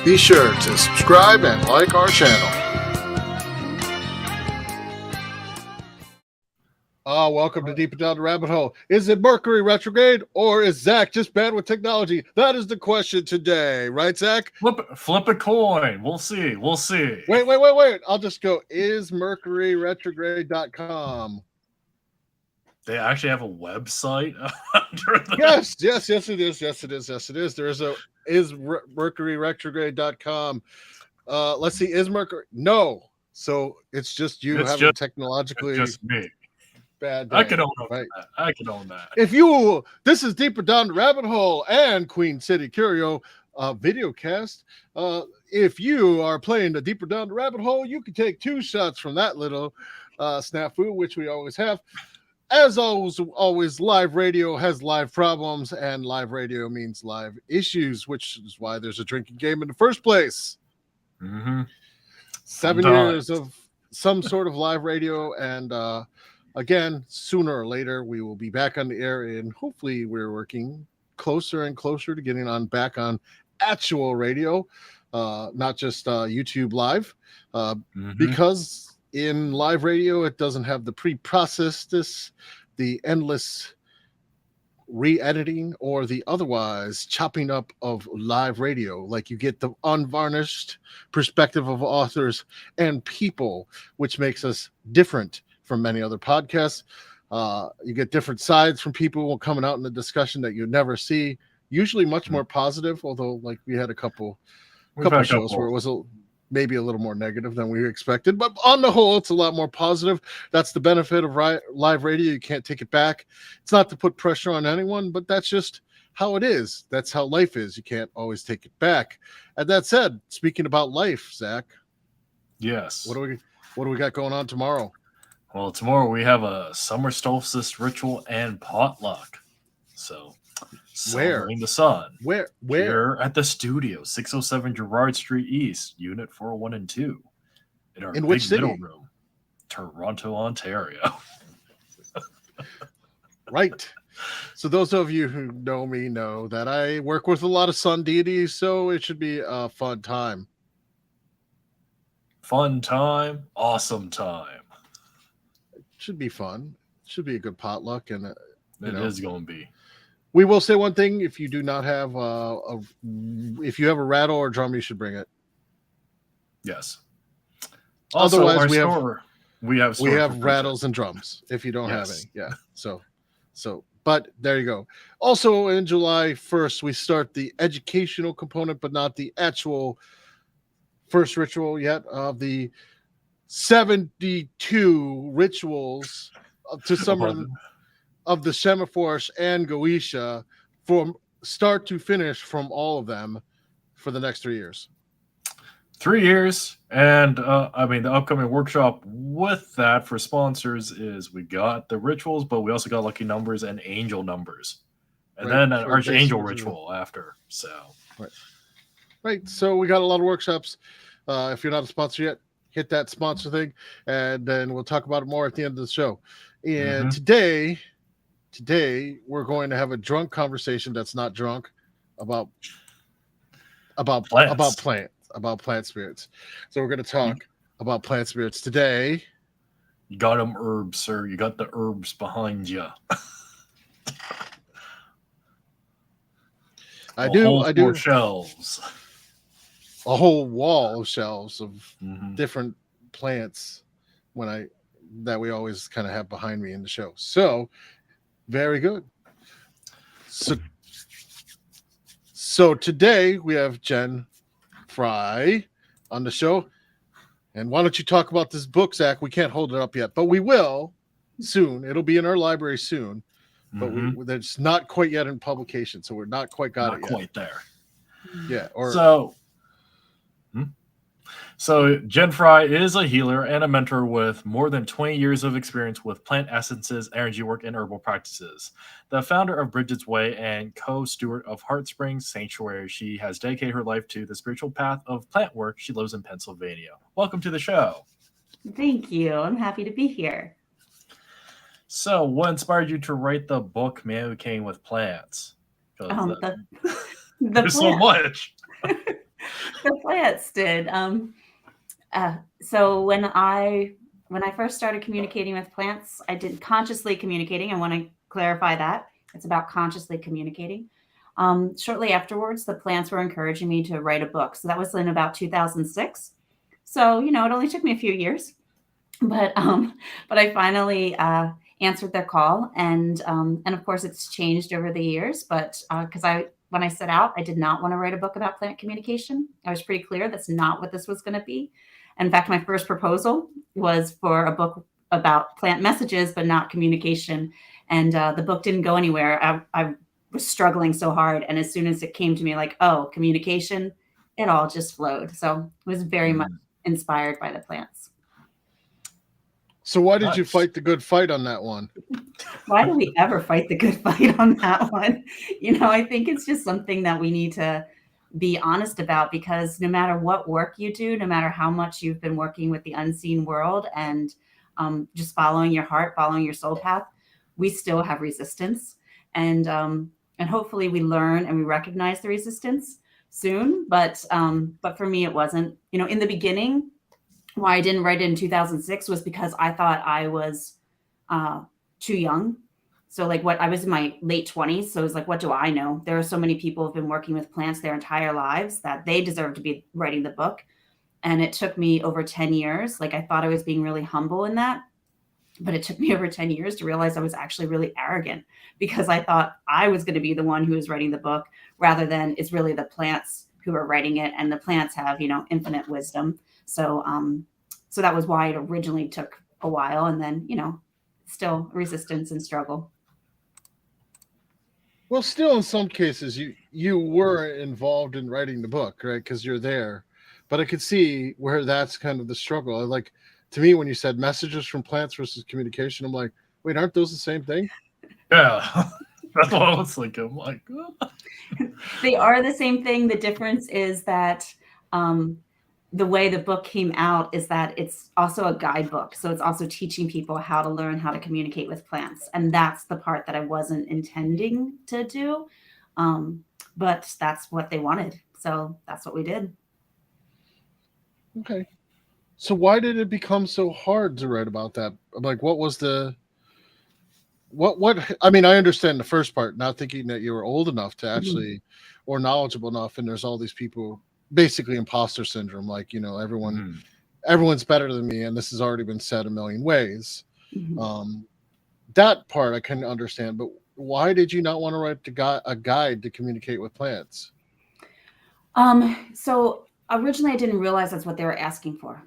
Be sure to subscribe and like our channel. Welcome to Deeper Down the Rabbit Hole. Is it Mercury retrograde or is Zach just bad with technology? That is the question today, right, Zach? Flip a coin. We'll see. Wait. I'll just go, is mercuryretrograde.com. They actually have a website? Yes, it is. There's a mercuryretrograde.com. Let's see, is Mercury? No. So it's just you having technologically just me. Bad day. I can own that. This is Deeper Down the Rabbit Hole and Queen City Curio Videocast. If you are playing the Deeper Down the Rabbit Hole, you can take 2 shots from that little snafu, which we always have. As always, live radio has live problems, and live radio means live issues, which is why there's a drinking game in the first place. 7 years of some sort of live radio, and again, sooner or later, we will be back on the air, and hopefully we're working closer and closer to getting back on actual radio, not just YouTube Live, because in live radio, it doesn't have the pre-processed, the endless re-editing, or the otherwise chopping up of live radio. Like, you get the unvarnished perspective of authors and people, which makes us different from many other podcasts. You get different sides from people coming out in the discussion that you never see, usually much more positive, although like we had a couple shows where it was maybe a little more negative than we expected, but on the whole, it's a lot more positive. That's the benefit of live radio. You can't take it back. It's not to put pressure on anyone, but that's just how it is. That's how life is. You can't always take it back. And that said, speaking about life, Zach. Yes. What do we got going on tomorrow? Well, tomorrow we have a summer solstice ritual and potluck. So, celebrating the sun. Where? Here at the studio, 607 Gerrard Street East, Unit 401 and 2. In which city? Middle room, Toronto, Ontario. Right. So those of you who know me know that I work with a lot of sun deities, so it should be a fun time. Fun time, awesome time. It should be fun. Should be a good potluck, and it is going to be. We will say one thing: if you do not have if you have a rattle or drum, you should bring it. Yes. Also, otherwise, we have rattles and drums. If you don't have any, yeah. So, but there you go. Also, in July 1st, we start the educational component, but not the actual first ritual yet of the 72 rituals to summon of the Semaphores and Goetia from start to finish from all of them for the next 3 years. 3 years. And the upcoming workshop with that for sponsors is we got the rituals, but we also got lucky numbers and angel numbers. And then an archangel ritual after. So Right. So we got a lot of workshops. If you're not a sponsor yet, hit that sponsor thing, and then we'll talk about it more at the end of the show. And today we're going to have a drunk conversation that's not drunk about plant spirits. So we're going to talk about plant spirits today. You got them herbs, sir. You got the herbs behind you. I do. Shelves. A whole wall of shelves of different plants that we always kind of have behind me in the show. So very good. So today we have Jen Frey on the show. And why don't you talk about this book, Zach? We can't hold it up yet, but we will soon. It'll be in our library soon. But it's not quite yet in publication, so we're not quite got it yet. Not quite there. Yeah. So Jen Frey is a healer and a mentor with more than 20 years of experience with plant essences, energy work, and herbal practices. The founder of Bridget's Way and co-steward of Heart Springs Sanctuary, she has dedicated her life to the spiritual path of plant work. She lives in Pennsylvania. Welcome to the show. Thank you. I'm happy to be here. So what inspired you to write the book, Man Who Came with Plants? The There's so much. The plants did. So when I first started communicating with plants, I did consciously communicating. I want to clarify that. It's about consciously communicating. Shortly afterwards, the plants were encouraging me to write a book. So that was in about 2006. So, it only took me a few years, but I finally answered their call. And of course, it's changed over the years. But because when I set out, I did not want to write a book about plant communication. I was pretty clear that's not what this was going to be. In fact, my first proposal was for a book about plant messages, but not communication. And the book didn't go anywhere. I was struggling so hard. And as soon as it came to me like, oh, communication, it all just flowed. So it was very much inspired by the plants. So why did you fight the good fight on that one? Why do we ever fight the good fight on that one? I think it's just something that we need to be honest about, because no matter what work you do, no matter how much you've been working with the unseen world and just following your heart, following your soul path, we still have resistance. And hopefully we learn and we recognize the resistance soon. But for me, it wasn't. In the beginning, why I didn't write it in 2006 was because I thought I was too young. So I was in my late 20s. So it was like, what do I know? There are so many people who've been working with plants their entire lives that they deserve to be writing the book. And it took me over 10 years. I thought I was being really humble in that, but it took me over 10 years to realize I was actually really arrogant, because I thought I was going to be the one who was writing the book, rather than it's really the plants who are writing it, and the plants have, infinite wisdom. So that was why it originally took a while, and then, still resistance and struggle. Well, still in some cases you were involved in writing the book, right? Because you're there. But I could see where that's kind of the struggle. Like, to me, when you said messages from plants versus communication, I'm like, wait, aren't those the same thing? Yeah. That's what I was thinking. I'm like, oh. They are the same thing. The difference is that the way the book came out is that it's also a guidebook. So it's also teaching people how to learn how to communicate with plants. And that's the part that I wasn't intending to do. But that's what they wanted. So that's what we did. Okay. So why did it become so hard to write about that? Like, what was I mean, I understand the first part, not thinking that you were old enough to actually, or knowledgeable enough. And there's all these people, basically imposter syndrome. Like, everyone's better than me. And this has already been said a million ways. That part I can understand, but why did you not want to write a guide to communicate with plants? So originally I didn't realize that's what they were asking for.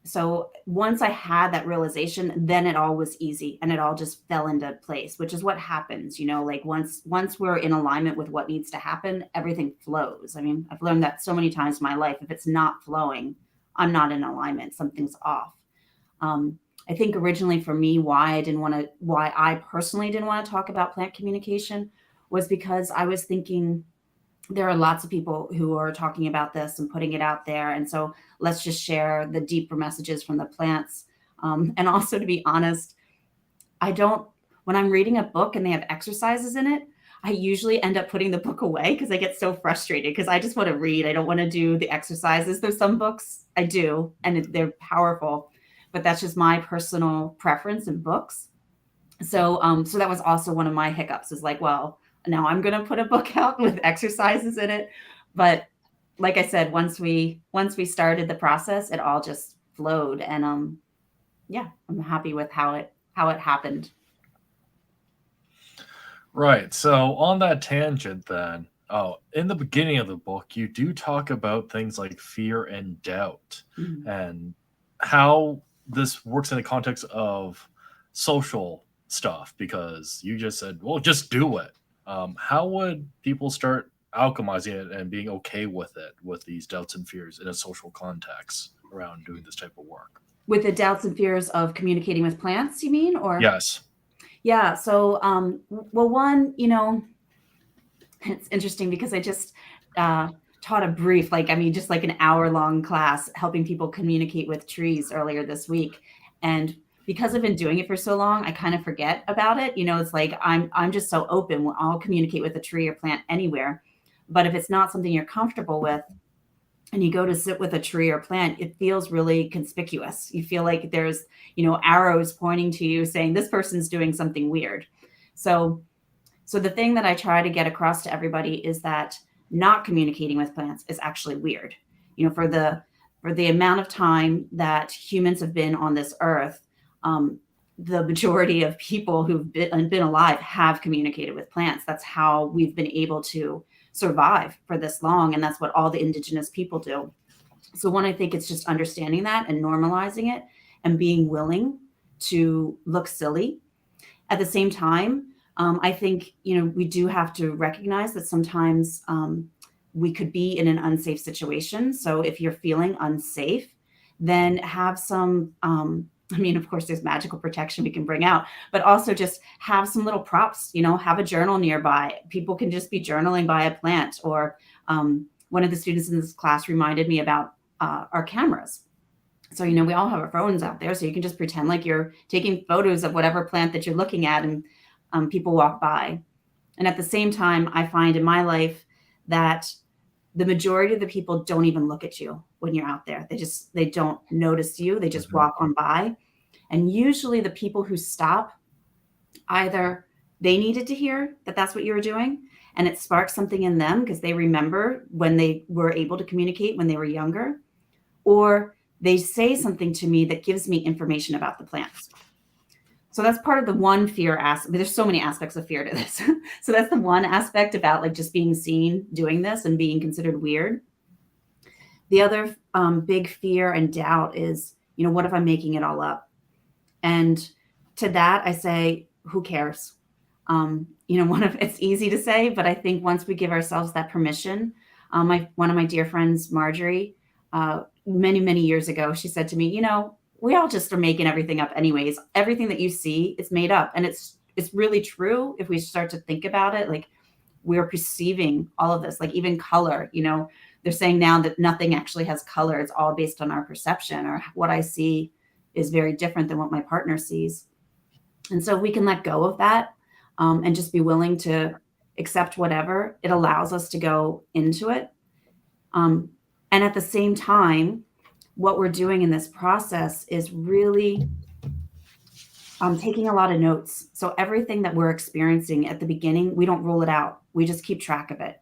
So once I had that realization, then it all was easy and it all just fell into place, which is what happens, once we're in alignment with what needs to happen, everything flows. I mean, I've learned that so many times in my life. If it's not flowing, I'm not in alignment. Something's off. I think originally for me, why I personally didn't want to talk about plant communication was because I was thinking, there are lots of people who are talking about this and putting it out there. And so let's just share the deeper messages from the plants. And also, to be honest, when I'm reading a book and they have exercises in it, I usually end up putting the book away because I get so frustrated because I just want to read. I don't want to do the exercises. There's some books I do and they're powerful, but that's just my personal preference in books. So that was also one of my hiccups, is like, well, now I'm going to put a book out with exercises in it. But like I said, once we started the process, it all just flowed. And I'm happy with how it happened. Right. So on that tangent then, in the beginning of the book, you do talk about things like fear and doubt and how this works in the context of social stuff, because you just said, well, just do it. How would people start alchemizing it and being okay with it, with these doubts and fears in a social context around doing this type of work? With the doubts and fears of communicating with plants, you mean? Or yes. Yeah. So, well, one, it's interesting because I just taught a brief, just like an hour-long class helping people communicate with trees earlier this week. And because I've been doing it for so long, I kind of forget about it. It's like I'm just so open. I'll communicate with a tree or plant anywhere. But if it's not something you're comfortable with, and you go to sit with a tree or plant, it feels really conspicuous. You feel like there's, arrows pointing to you saying this person's doing something weird. So the thing that I try to get across to everybody is that not communicating with plants is actually weird. For the amount of time that humans have been on this earth, the majority of people who've been alive have communicated with plants. That's how we've been able to survive for this long. And that's what all the indigenous people do. So one, I think it's just understanding that and normalizing it and being willing to look silly. At the same time, I think, we do have to recognize that sometimes we could be in an unsafe situation. So if you're feeling unsafe, then have some, of course, there's magical protection we can bring out, but also just have some little props, have a journal nearby. People can just be journaling by a plant. Or one of the students in this class reminded me about our cameras. So, we all have our phones out there, so you can just pretend like you're taking photos of whatever plant that you're looking at, and people walk by. And at the same time, I find in my life that the majority of the people don't even look at you when you're out there. They don't notice you. They just walk on by. And usually the people who stop, either they needed to hear that that's what you were doing, and it sparks something in them because they remember when they were able to communicate when they were younger, or they say something to me that gives me information about the plants. So that's part of the one fear aspect. There's so many aspects of fear to this. So that's the one aspect about like just being seen doing this and being considered weird. The other big fear and doubt is, what if I'm making it all up? And to that, I say, who cares? It's easy to say, but I think once we give ourselves that permission, one of my dear friends, Marjorie, many, many years ago, she said to me, we all just are making everything up anyways. Everything that you see is made up. And it's really true. If we start to think about it, like we're perceiving all of this, like even color, they're saying now that nothing actually has color. It's all based on our perception, or what I see is very different than what my partner sees. And so we can let go of that and just be willing to accept whatever. It allows us to go into it. And at the same time, what we're doing in this process is really taking a lot of notes. So everything that we're experiencing at the beginning, we don't rule it out. We just keep track of it.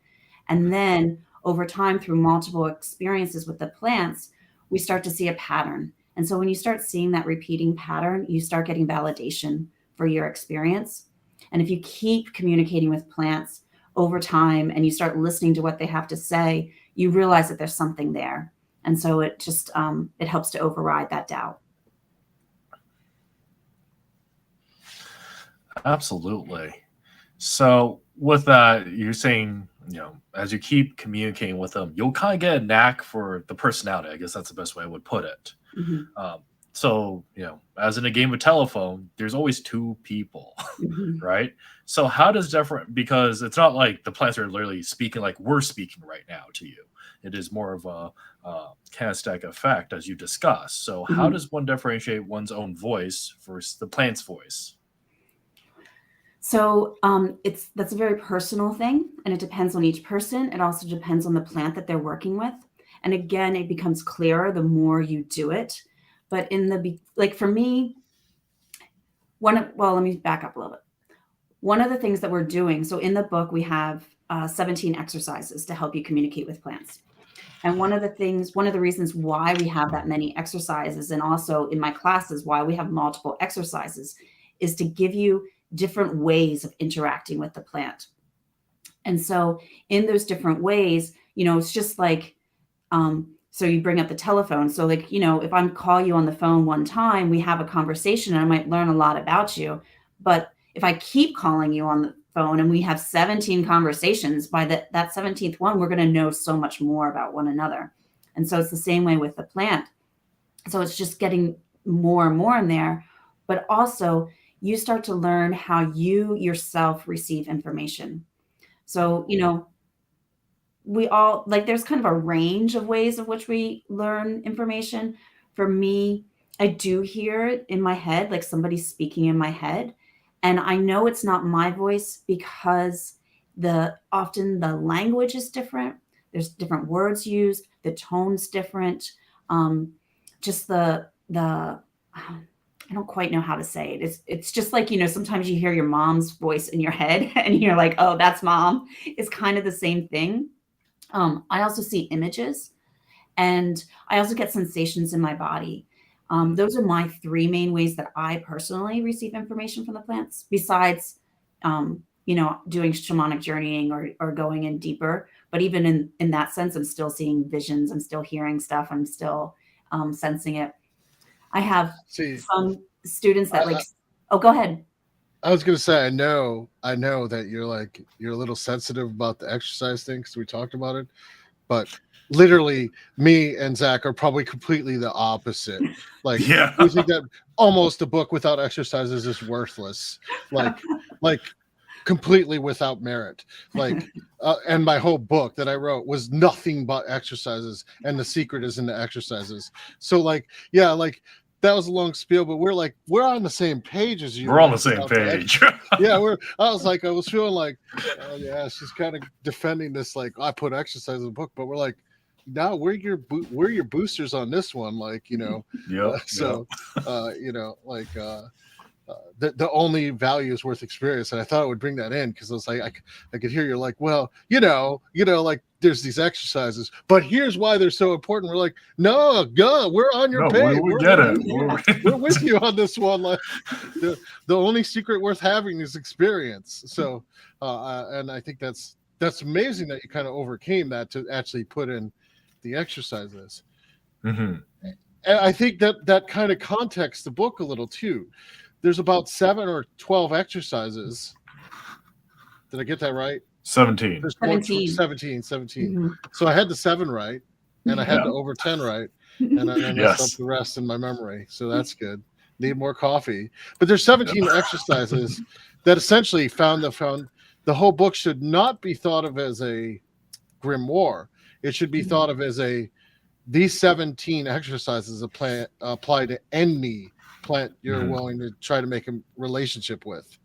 And then over time, through multiple experiences with the plants, we start to see a pattern. And so when you start seeing that repeating pattern, you start getting validation for your experience. And if you keep communicating with plants over time and you start listening to what they have to say, you realize that there's something there. And so it just, it helps to override that doubt. Absolutely. So with that, you're saying, as you keep communicating with them, you'll kind of get a knack for the personality. I guess that's the best way I would put it. Mm-hmm. So, as in a game of telephone, there's always two people, Mm-hmm. right? So how does different, because it's not like the plants are literally speaking like we're speaking right now to you. It is more of a kinesthetic effect, as you discussed. So how Mm-hmm. does one differentiate one's own voice versus the plant's voice? So that's a very personal thing, and it depends on each person. It also depends on the plant that they're working with. And again, it becomes clearer the more you do it. But for me, let me back up a little bit. One of the things that we're doing, so in the book, we have 17 exercises to help you communicate with plants. And one of the reasons why we have that many exercises, and also in my classes, why we have multiple exercises, is to give you different ways of interacting with the plant. And so in those different ways, it's just like, so you bring up the telephone. So like, if I call you on the phone one time, we have a conversation and I might learn a lot about you. But if I keep calling you on the phone and we have 17 conversations, by that 17th one, we're going to know so much more about one another. And so it's the same way with the plant. So it's just getting more and more in there, but also you start to learn how you yourself receive information. So, we all there's kind of a range of ways of which we learn information. For me, I do hear it in my head, like somebody's speaking in my head. And I know it's not my voice because often the language is different. There's different words used. the tone's different. Just the I don't quite know how to say it. It's just like, sometimes you hear your mom's voice in your head and you're like, oh, that's mom. It's kind of the same thing. I also see images, and I also get sensations in my body. Those are my three main ways that I personally receive information from the plants, besides, doing shamanic journeying or going in deeper. But even in that sense, I'm still seeing visions. I'm still hearing stuff. I'm still sensing it. I have some students that oh, go ahead. I was going to say, I know that you're a little sensitive about the exercise thing because we talked about it, but literally me and Zach are probably completely the opposite. Like, Yeah. we think that almost a book without exercises is worthless. Like completely without merit. Like, and my whole book that I wrote was nothing but exercises, and the secret is in the exercises. So that was a long spiel, but we're on the same page as you. We're on the same page. Yeah, I was feeling like, oh yeah, she's kind of defending this, like, I put exercise in the book, but we're like, no, we're your boosters on this one, like, Yep. The only value is worth experience. And I thought I would bring that in because I was like, I could hear you're like, well, like there's these exercises, but here's why they're so important. We're like, no, we're on your page. We get it. We're with you on this one. Like, the only secret worth having is experience. So, and I think that's amazing that you kind of overcame that to actually put in the exercises. Mm-hmm. And I think that kind of contexts the book a little too. There's about 7 or 12 exercises. Did I get that right? 17. 17. 17. Mm-hmm. So I had the 7 right, and I had the over 10 right, and then I messed up the rest in my memory. So that's good. Need more coffee. But there's 17 exercises that essentially found the whole book should not be thought of as a grimoire. It should be thought of as these 17 exercises apply to any plant you're willing to try to make a relationship with,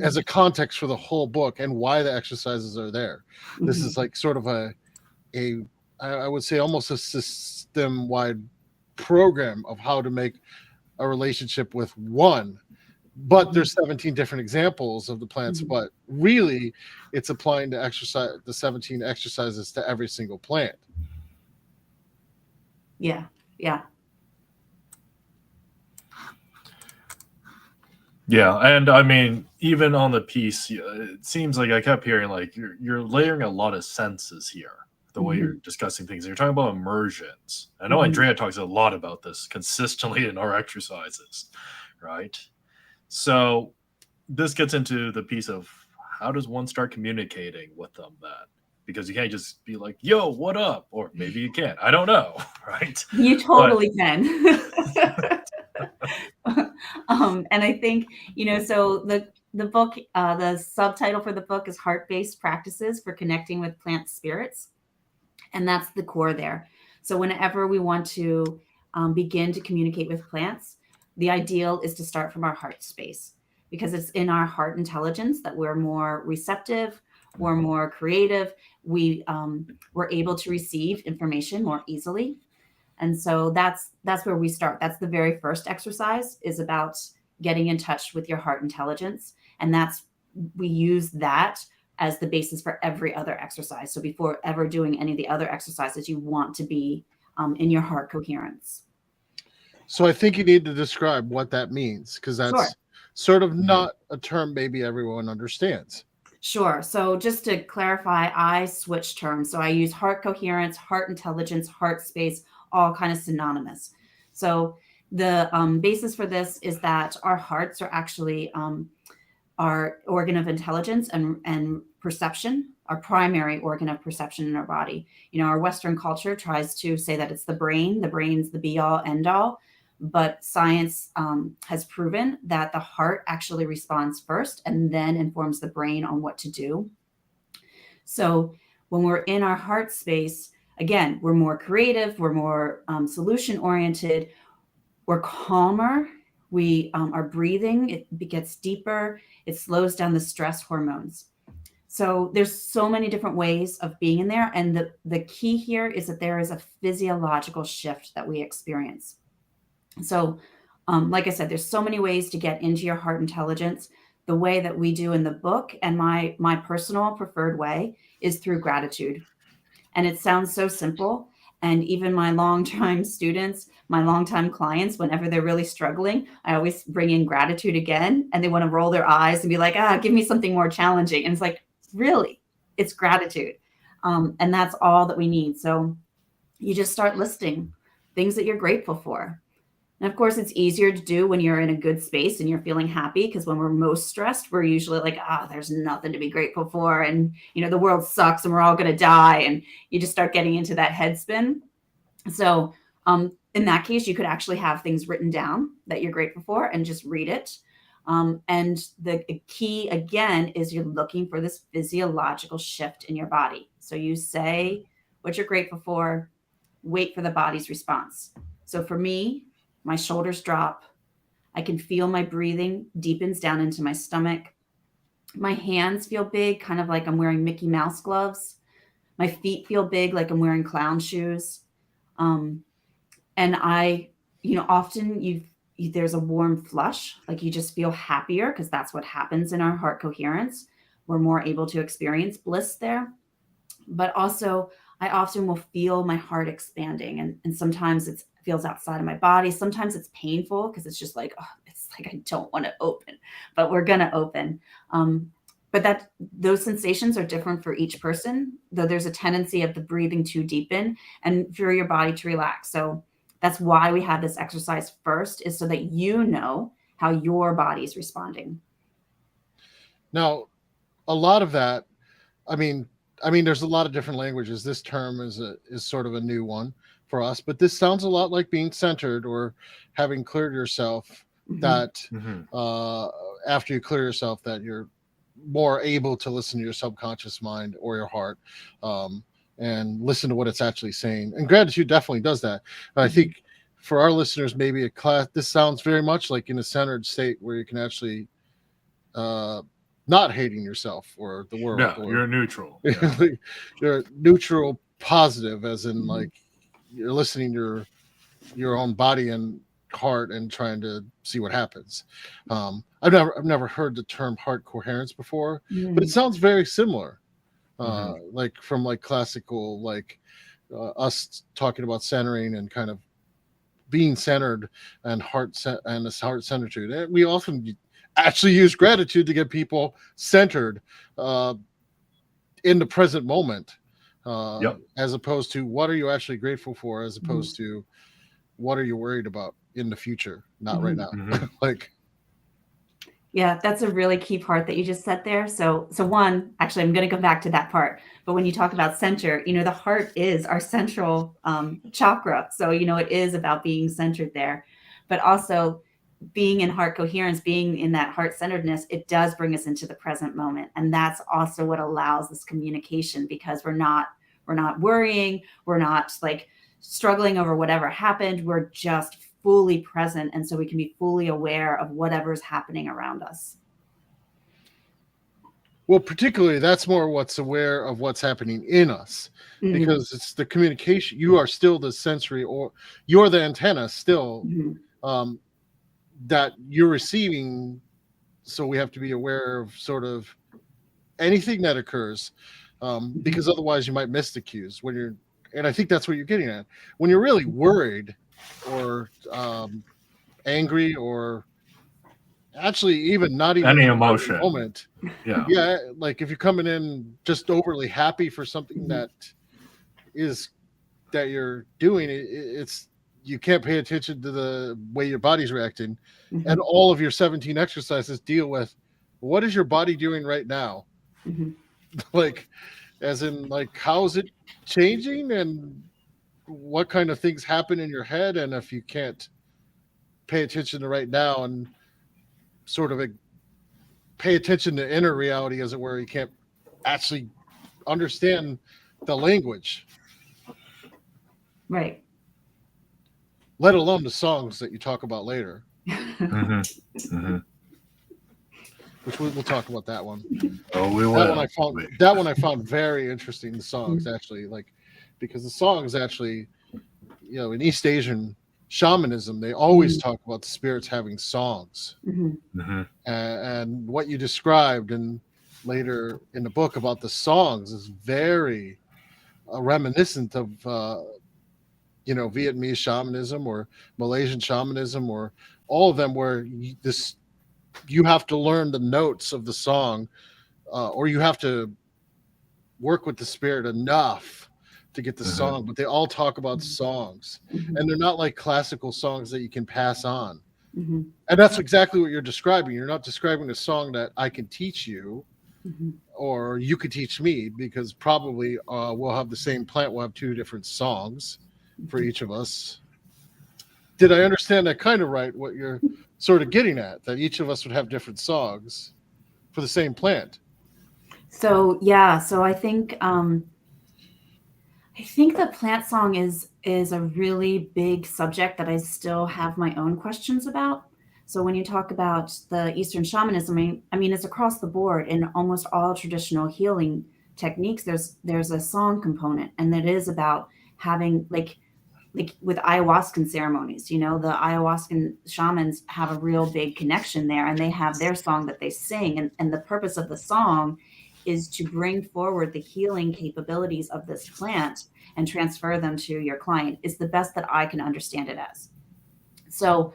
as a context for the whole book and why the exercises are there. This is like sort of I would say almost a system-wide program of how to make a relationship with one. But there's 17 different examples of the plants, but really it's applying the 17 exercises to every single plant. Yeah. Yeah, and I mean, even on the piece, it seems like I kept hearing like you're layering a lot of senses here, the way you're discussing things. You're talking about immersions. I know Andrieh talks a lot about this consistently in our exercises, right? So this gets into the piece of how does one start communicating with them then? Because you can't just be like, yo, what up? Or maybe you can. I don't know, right? You totally can. And I think, so the book, the subtitle for the book is Heart-Based Practices for Connecting with Plant Spirits. And that's the core there. So whenever we want to begin to communicate with plants, the ideal is to start from our heart space, because it's in our heart intelligence that we're more receptive, we're more creative, we're able to receive information more easily. And so that's where we start. That's the very first exercise, is about getting in touch with your heart intelligence. And we use that as the basis for every other exercise. So before ever doing any of the other exercises, you want to be in your heart coherence. So I think you need to describe what that means, because that's sort of not a term maybe everyone understands. Sure. So just to clarify, I switch terms. So I use heart coherence, heart intelligence, heart space, all kind of synonymous. So the basis for this is that our hearts are actually our organ of intelligence and perception, our primary organ of perception in our body. Our Western culture tries to say that it's the brain. The brain's the be all end all. But science has proven that the heart actually responds first and then informs the brain on what to do. So when we're in our heart space, again, we're more creative, we're more solution oriented, we're calmer, our breathing, it gets deeper, it slows down the stress hormones. So there's so many different ways of being in there. And the key here is that there is a physiological shift that we experience. So like I said, there's so many ways to get into your heart intelligence. The way that we do in the book, and my personal preferred way, is through gratitude. And it sounds so simple. And even my longtime students, my longtime clients, whenever they're really struggling, I always bring in gratitude again, and they want to roll their eyes and be like, give me something more challenging. And it's like, really, it's gratitude. And that's all that we need. So you just start listing things that you're grateful for. And of course, it's easier to do when you're in a good space and you're feeling happy, because when we're most stressed, we're usually like, there's nothing to be grateful for. And, the world sucks and we're all going to die. And you just start getting into that head spin. So in that case, you could actually have things written down that you're grateful for and just read it. And the key, again, is you're looking for this physiological shift in your body. So you say what you're grateful for, wait for the body's response. So for me, my shoulders drop. I can feel my breathing deepens down into my stomach. My hands feel big, kind of like I'm wearing Mickey Mouse gloves. My feet feel big, like I'm wearing clown shoes. And I, often there's a warm flush, like you just feel happier, because that's what happens in our heart coherence. We're more able to experience bliss there. But also, I often will feel my heart expanding, and sometimes it feels outside of my body. Sometimes it's painful, because it's just like, it's like I don't want to open, but we're going to open. But those sensations are different for each person, though there's a tendency of the breathing to deepen and for your body to relax. So that's why we have this exercise first, is so that you know how your body's responding. Now, a lot of that, I mean, there's a lot of different languages. This term is sort of a new one for us, but this sounds a lot like being centered or having cleared yourself. Mm-hmm. That after you clear yourself, that you're more able to listen to your subconscious mind or your heart, and listen to what it's actually saying. And gratitude definitely does that. But I think for our listeners, maybe this sounds very much like in a centered state where you can actually not hating yourself or the world. Yeah, or, you're neutral. Yeah. You're neutral positive, as in like you're listening to your own body and heart and trying to see what happens. I've never heard the term heart coherence before, but it sounds very similar. Like from like classical, like us talking about centering and kind of being centered and heart centered. And we often actually use gratitude to get people centered in the present moment, as opposed to what are you actually grateful for, as opposed to what are you worried about in the future, not right now. Yeah, that's a really key part that you just said there. So one, actually, I'm going to go back to that part. But when you talk about center, the heart is our central chakra. So, it is about being centered there. But also being in heart coherence, being in that heart centeredness, it does bring us into the present moment. And that's also what allows this communication, because we're not worrying. We're not like struggling over whatever happened. We're just fully present, and so we can be fully aware of whatever's happening around us. Well, particularly that's more what's aware of what's happening in us, because it's the communication. You are still the sensory, or you're the antenna still, that you're receiving. So we have to be aware of sort of anything that occurs, because otherwise you might miss the cues when you're, and I think that's what you're getting at. When you're really worried or angry, or actually even not even any emotion moment, like if you're coming in just overly happy for something that you're doing, it's you can't pay attention to the way your body's reacting. And all of your 17 exercises deal with what is your body doing right now, like as in like how is it changing and what kind of things happen in your head. And if you can't pay attention to right now and sort of pay attention to inner reality, as it were, you can't actually understand the language, right? Let alone the songs that you talk about later. which we'll talk about that one. Oh, we will. That one I found very interesting. The songs actually, like, because the songs actually, you know, in East Asian shamanism, they always talk about the spirits having songs, and what you described and later in the book about the songs is very reminiscent of you know, Vietnamese shamanism or Malaysian shamanism or all of them, where you have to learn the notes of the song, or you have to work with the spirit enough to get the song, but they all talk about songs, and they're not like classical songs that you can pass on. And that's exactly what you're describing. You're not describing a song that I can teach you, or you could teach me, because probably we'll have the same plant. We'll have two different songs for each of us. Did I understand that kind of right? What you're sort of getting at, that each of us would have different songs for the same plant. So yeah, so I think the plant song is a really big subject that I still have my own questions about. So when you talk about the Eastern shamanism, I mean, it's across the board in almost all traditional healing techniques. There's a song component, and that is about having like with ayahuasca ceremonies, you know, the ayahuasca shamans have a real big connection there, and they have their song that they sing. And the purpose of the song is to bring forward the healing capabilities of this plant and transfer them to your client, is the best that I can understand it as. So,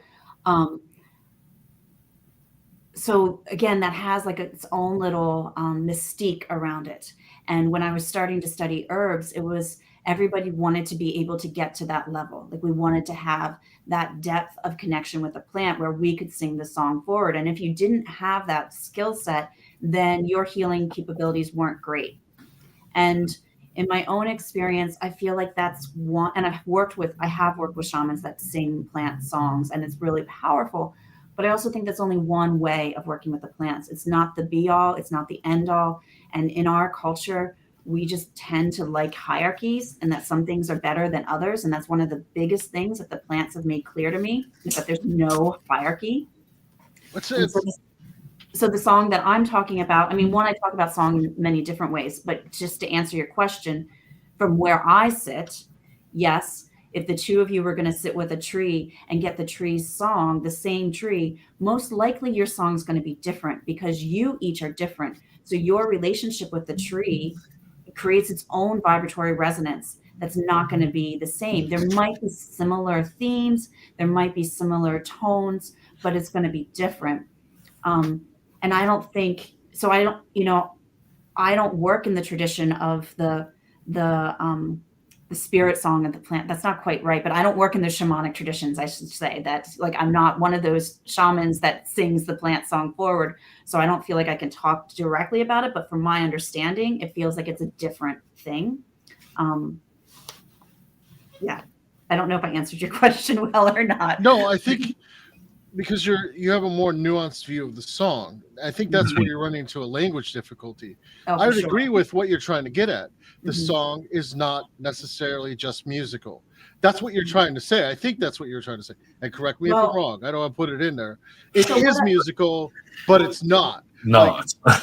so again, that has like its own little mystique around it. And when I was starting to study herbs, it was everybody wanted to be able to get to that level. Like we wanted to have that depth of connection with the plant where we could sing the song forward. And if you didn't have that skill set, then your healing capabilities weren't great. And in my own experience, I feel like that's one, and I have worked with shamans that sing plant songs, and it's really powerful. But I also think that's only one way of working with the plants. It's not the be all, it's not the end all. And in our culture, we just tend to like hierarchies, and that some things are better than others. And that's one of the biggest things that the plants have made clear to me, is that there's no hierarchy. What's it? So the song that I'm talking about, I mean, one, I talk about song in many different ways, but just to answer your question, from where I sit, yes, if the two of you were going to sit with a tree and get the tree's song, the same tree, most likely your song's going to be different because you each are different. So your relationship with the tree creates its own vibratory resonance that's not going to be the same. There might be similar themes, there might be similar tones, but it's going to be different. And I don't think so. I don't work in the tradition of the spirit song of the plant. That's not quite right, but I don't work in the shamanic traditions. I should say that, like, I'm not one of those shamans that sings the plant song forward. So I don't feel like I can talk directly about it, but from my understanding, it feels like it's a different thing. Yeah, I don't know if I answered your question well or not. No, I think because you have a more nuanced view of the song. I think that's where you're running into a language difficulty. I would agree with what you're trying to get at. The song is not necessarily just musical. That's what you're trying to say. I think that's what you're trying to say. And correct me if I'm wrong. I don't want to put it in there. It is musical, but it's not. No. Like,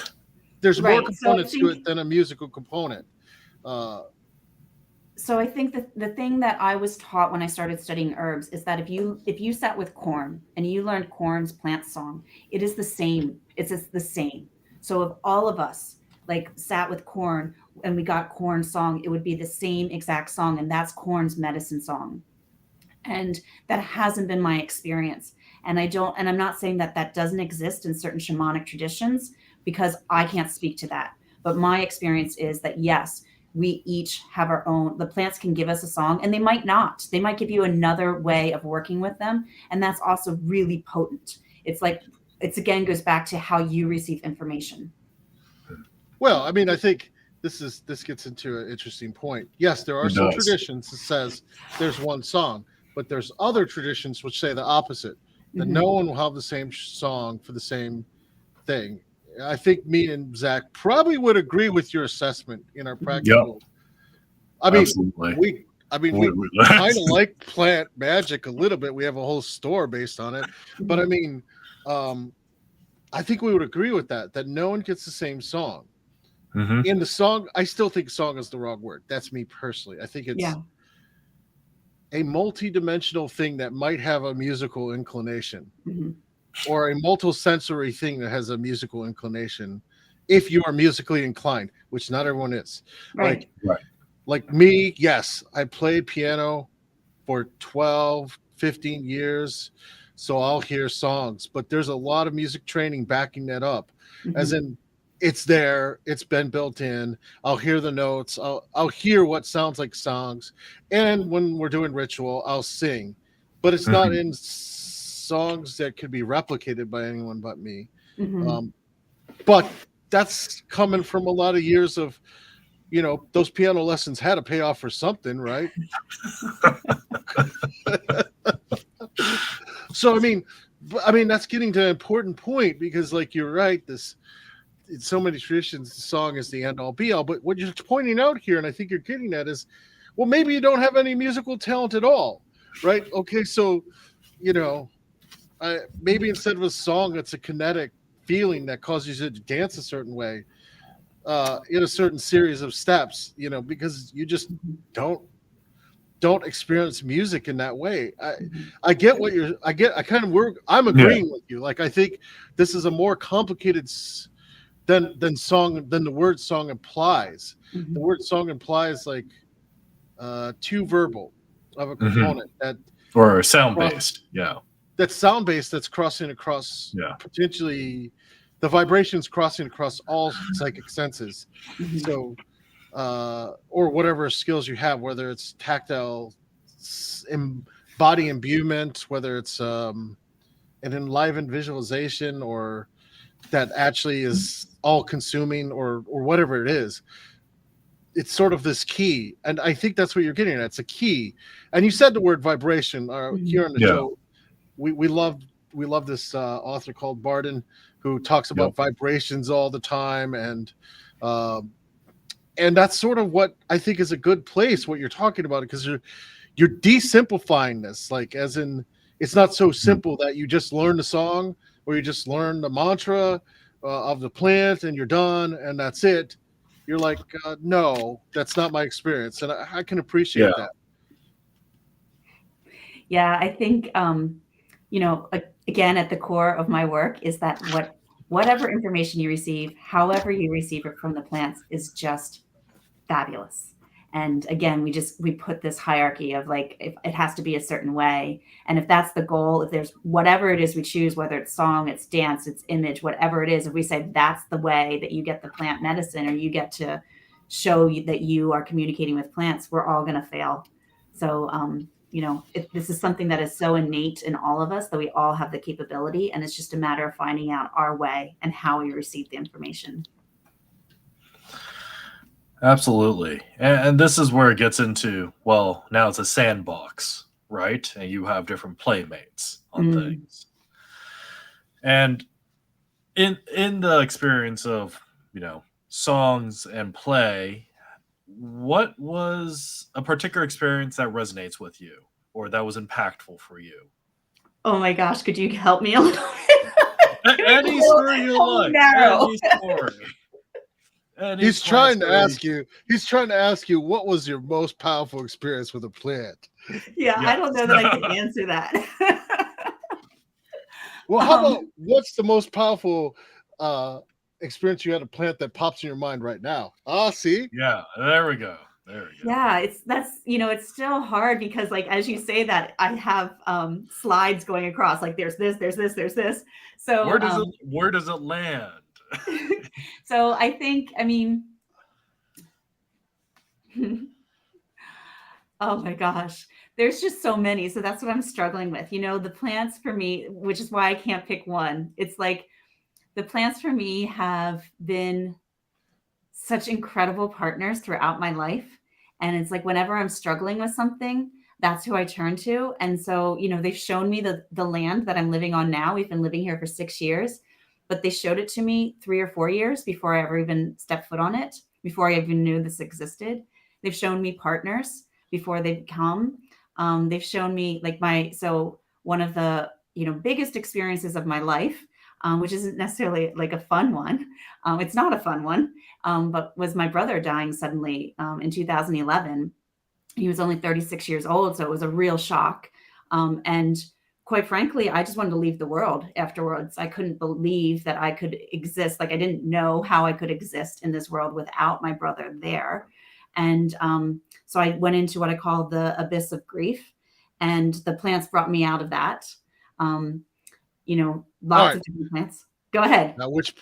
there's more components to it than a musical component. So I think that the thing that I was taught when I started studying herbs is that if you sat with corn and you learned corn's plant song, it is the same. It's the same. So if all of us like sat with corn and we got corn's song, it would be the same exact song, and that's corn's medicine song. And that hasn't been my experience. And I'm not saying that that doesn't exist in certain shamanic traditions, because I can't speak to that. But my experience is that yes, we each have our own. The plants can give us a song, and they might not. They might give you another way of working with them, and that's also really potent. It's like, it's again goes back to how you receive information. Well, I mean, I think this gets into an interesting point. Yes, there are some traditions that says there's one song, but there's other traditions which say the opposite, that no one will have the same song for the same thing. I think me and Zach probably would agree with your assessment in our practical. I mean, we kind of like plant magic a little bit. We have a whole store based on it, but I mean, I think we would agree with that no one gets the same song. Mm-hmm. In the song, I still think song is the wrong word. That's me personally. I think it's Yeah. a multi-dimensional thing that might have a musical inclination, Mhm. or a multi-sensory thing that has a musical inclination, if you are musically inclined, which not everyone is. Right. Like me, yes, I played piano for 12, 15 years, so I'll hear songs, but there's a lot of music training backing that up, as Mhm. in it's there, it's been built in. I'll hear the notes, I'll hear what sounds like songs, and when we're doing ritual, I'll sing, but it's not Mhm. in songs that could be replicated by anyone but me. Mhm. Um, but that's coming from a lot of years of, those piano lessons had to pay off for something, right? So I mean that's getting to an important point, because like you're right, this in so many traditions the song is the end all be all, but what you're pointing out here, and I think you're getting at, is, well, maybe you don't have any musical talent at all, right? Okay, so you know maybe instead of a song, it's a kinetic feeling that causes you to dance a certain way, in a certain series of steps, because you just Mhm. don't experience music in that way. Mhm. I get what you're. I kind of work. I'm Yeah. agreeing with you. Like I think this is a more complicated than the word song implies. The Mhm. word song implies like two verbal of a Mhm. component Or sound cross, based. Yeah. that's sound based, that's crossing across, Yeah. potentially the vibrations crossing across all psychic senses. Mhm. So or whatever skills you have, whether it's tactile body imbuement, whether it's an enlivened visualization, or that actually is all consuming, or whatever it is. It's sort of this key, and I think that's what you're getting at. It's a key, and you said the word vibration Mhm. here on the Yeah. show. We love this author called Barden, who talks Yep. about vibrations all the time, um, and that's sort of what I think is a good place, what you're talking about, because you're desimplifying this, like as in it's not so Mhm. simple that you just learn the song, or you just learn the mantra of the plant and you're done and that's it. You're like, no, that's not my experience, and I can Yeah. appreciate that. Yeah, I think again, at the core of my work is that whatever information you receive, however you receive it from the plants, is just fabulous. And again, we put this hierarchy of like, if it has to be a certain way, and if that's the goal, if there's whatever it is we choose, whether it's song, it's dance, it's image, whatever it is, if we say that's the way that you get the plant medicine, or you get to show you that you are communicating with plants, we're all going to fail. So this is something that is so innate in all of us, that we all have the capability, and it's just a matter of finding out our way and how we receive the information. Absolutely. And this is where it gets into, well, now it's a sandbox, right? And you have different playmates on things. And in the experience of, songs and play, what was a particular experience that resonates with you or that was impactful for you? Oh my gosh, could you help me a little bit? Any story you like. Narrow. Any story. He's trying to ask you. He's trying to ask you, what was your most powerful experience with a plant? Yeah, Yes. I don't know that I can answer that. Well, how about what's the most powerful experience you had a plant that pops in your mind right now? See? Yeah, there we go. Yeah, it's still hard, because like as you say that, I have slides going across, like there's this, there's this, there's this. So where does it land? so I think, oh my gosh, there's just so many. So that's what I'm struggling with. The plants for me, which is why I can't pick one. It's like the plants for me have been such incredible partners throughout my life. And it's like whenever I'm struggling with something, that's who I turn to. And so, they've shown me the land that I'm living on now. We've been living here for 6 years, but they showed it to me 3 or 4 years before I ever even stepped foot on it, before I even knew this existed. They've shown me partners before they've come. They've shown me one of the, biggest experiences of my life which isn't necessarily like a fun one. It's not a fun one, but was my brother dying suddenly in 2011. He was only 36 years old, so it was a real shock. And quite frankly, I just wanted to leave the world afterwards. I couldn't believe that I could exist. Like I didn't know how I could exist in this world without my brother there. And so I went into what I call the abyss of grief, and the plants brought me out of that. You know, lots of different plants. Go ahead. Now, which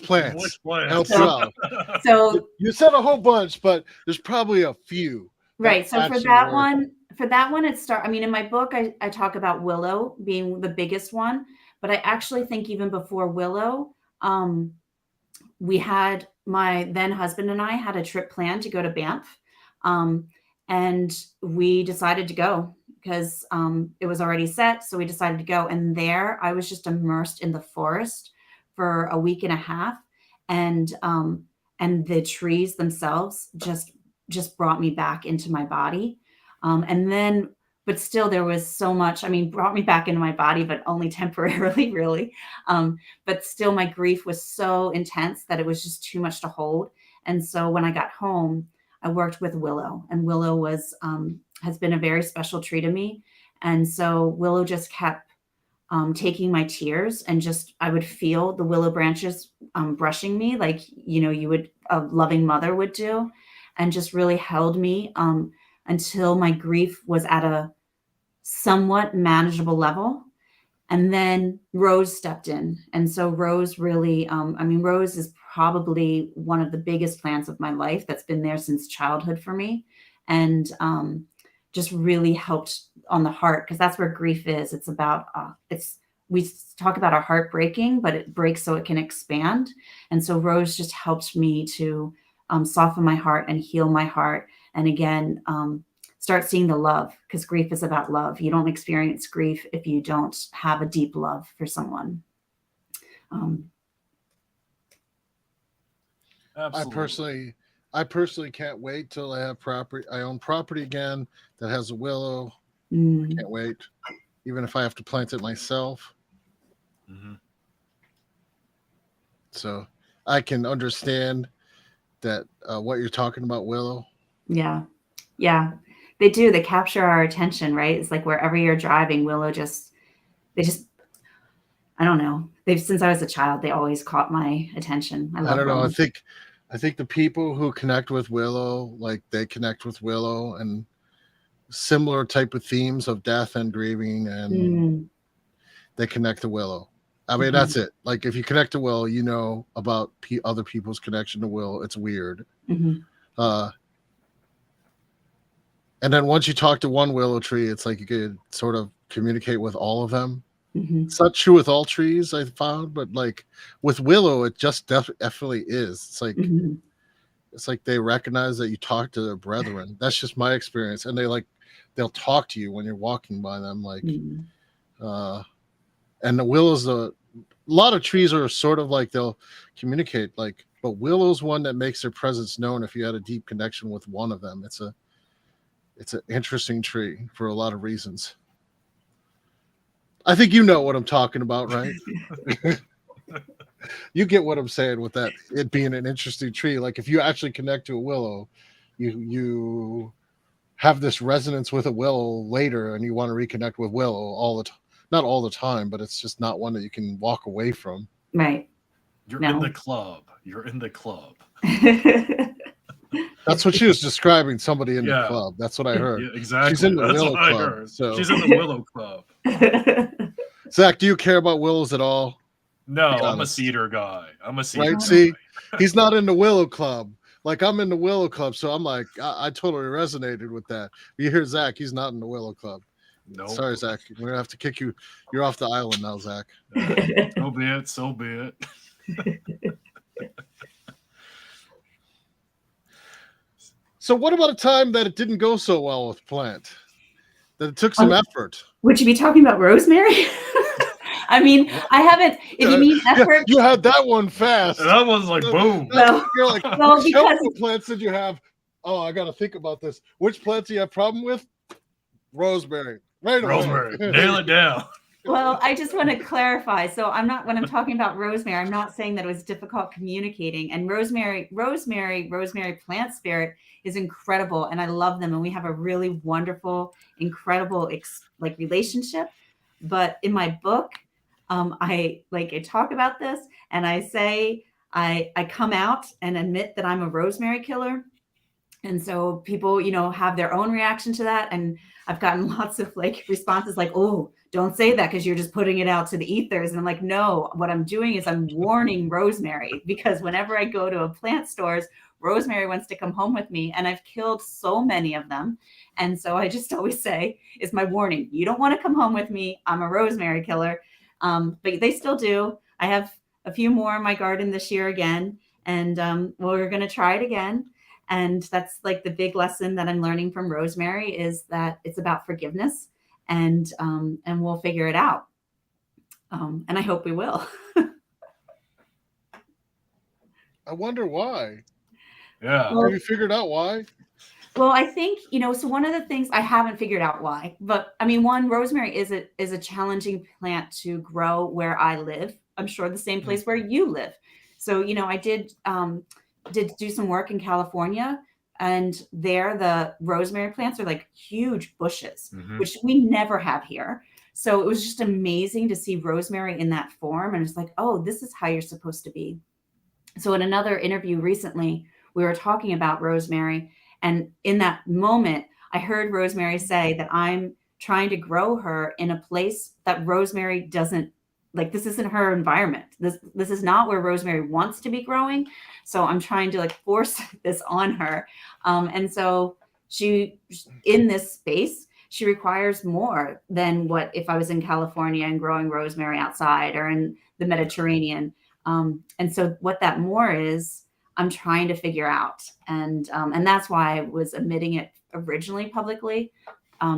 plants? Which plants? Help you out. So You said a whole bunch, but there's probably a few. Right. So for that one, I mean, in my book, I talk about Willow being the biggest one, but I actually think even before Willow, we had my then husband and I had a trip planned to go to Banff. And we decided to go because it was already set. So we decided to go. And there I was just immersed in the forest for a week and a half. And the trees themselves just brought me back into my body. But still there was so much, I mean, brought me back into my body, but only temporarily, really. But still my grief was so intense that it was just too much to hold. And so when I got home, I worked with Willow, and Willow was, has been a very special tree to me. And so Willow just kept taking my tears, and just, I would feel the willow branches brushing me like, a loving mother would do, and just really held me until my grief was at a somewhat manageable level. And then Rose stepped in. And so Rose really, Rose is probably one of the biggest plants of my life that's been there since childhood for me. And just really helped on the heart, because that's where grief is. It's about, we talk about our heart breaking, but it breaks so it can expand. And so Rose just helped me to soften my heart and heal my heart. And again, start seeing the love, because grief is about love. You don't experience grief if you don't have a deep love for someone. Absolutely. I personally can't wait till I have property. I own property again that has a willow. I can't wait, even if I have to plant it myself. Mm-hmm. So I can understand that what you're talking about, Willow. Yeah. They do. They capture our attention, right? It's like wherever you're driving, Willow I don't know. Since I was a child, they always caught my attention. I don't know. Willow. I think the people who connect with Willow, like they connect with Willow, and similar type of themes of death and grieving, and they connect to Willow. I mean, that's it. Like if you connect to Willow, you know about other people's connection to Willow. It's weird. And then once you talk to one willow tree, it's like you could sort of communicate with all of them. It's not true with all trees, I found, but like with willow, it just definitely is. It's like it's like they recognize that you talk to their brethren. That's just my experience, and they'll talk to you when you're walking by them. Like, and the willows, a lot of trees are sort of like they'll communicate. Like, but willow's one that makes their presence known if you had a deep connection with one of them. It's an interesting tree for a lot of reasons. I think you know what I'm talking about, right? You get what I'm saying with that, it being an interesting tree. Like if you actually connect to a willow, you have this resonance with a willow later, and you want to reconnect with willow all the time. Not all the time, but it's just not one that you can walk away from. Right. You're in the club. You're in the club. That's what she was describing, somebody in the club. That's what I heard. Yeah, exactly. She's in the Willow Club. So. She's in the Willow Club. Zach, do you care about willows at all? No, I'm a cedar guy. Right? See, he's not in the Willow Club. Like I'm in the Willow Club, so I'm like, I totally resonated with that. You hear Zach, he's not in the Willow Club. No. Sorry, Zach. We're gonna have to kick you. You're off the island now, Zach. So be it. So what about a time that it didn't go so well with plant? That it took some effort. Would you be talking about Rosemary? I mean, I haven't. If you mean effort, you had that one fast. That one's like boom. You're like, because what plants did you have? Oh, I got to think about this. Which plants do you have problem with? Rosemary. Right away. Rosemary. Nail it down. Well, I just want to clarify. So I'm not, when I'm talking about rosemary, I'm not saying that it was difficult communicating. And rosemary plant spirit is incredible. And I love them. And we have a really wonderful, incredible relationship. But in my book, I talk about this and I say, I come out and admit that I'm a rosemary killer. And so people, have their own reaction to that. And I've gotten lots of responses like, oh, don't say that because you're just putting it out to the ethers. And I'm like, no, what I'm doing is I'm warning rosemary, because whenever I go to a plant stores, rosemary wants to come home with me. And I've killed so many of them. And so I just always say, is my warning, you don't want to come home with me. I'm a rosemary killer. But they still do. I have a few more in my garden this year again. And we're going to try it again. And that's the big lesson that I'm learning from rosemary, is that it's about forgiveness, and we'll figure it out. And I hope we will. I wonder why. Yeah. Have you figured out why? Well, I think, so one of the things I haven't figured out why, but I mean, one, rosemary is a challenging plant to grow where I live. I'm sure the same place where you live. So, I did do some work in California, and there the rosemary plants are huge bushes, which we never have here. So it was just amazing to see rosemary in that form. And it's like, oh, this is how you're supposed to be. So in another interview recently, we were talking about rosemary. And in that moment, I heard rosemary say that I'm trying to grow her in a place that rosemary doesn't, this isn't her environment. This is not where rosemary wants to be growing. So I'm trying to force this on her. And so she, in this space, she requires more than what if I was in California and growing rosemary outside or in the Mediterranean. And so what that more is, I'm trying to figure out. And that's why I was admitting it originally publicly,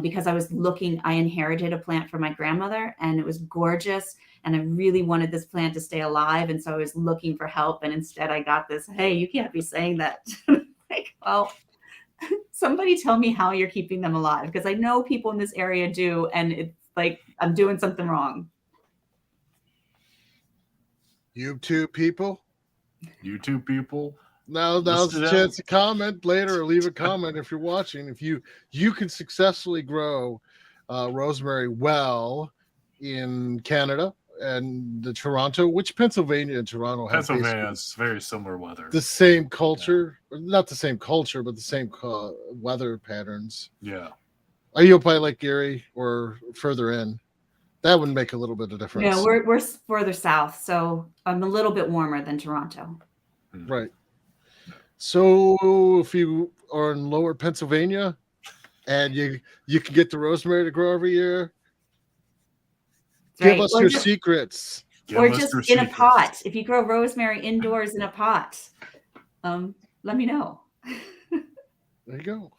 because I inherited a plant from my grandmother, and it was gorgeous. And I really wanted this plant to stay alive. And so I was looking for help. And instead I got this, hey, you can't be saying that. Well, somebody tell me how you're keeping them alive, because I know people in this area do. And it's I'm doing something wrong. YouTube people. Now's the chance to comment later, or leave a comment if you're watching. If you can successfully grow rosemary well in Canada and the Toronto, which Pennsylvania and Toronto have Pennsylvania's very similar weather. The same culture, not the same culture, but the same weather patterns. Yeah. Are you up by Lake Erie or further in? That would make a little bit of difference. No, we're further south, so I'm a little bit warmer than Toronto. Right. So if you are in lower Pennsylvania and you can get the rosemary to grow every year, give us your secrets. Or just in a pot. If you grow rosemary indoors in a pot, let me know. There you go.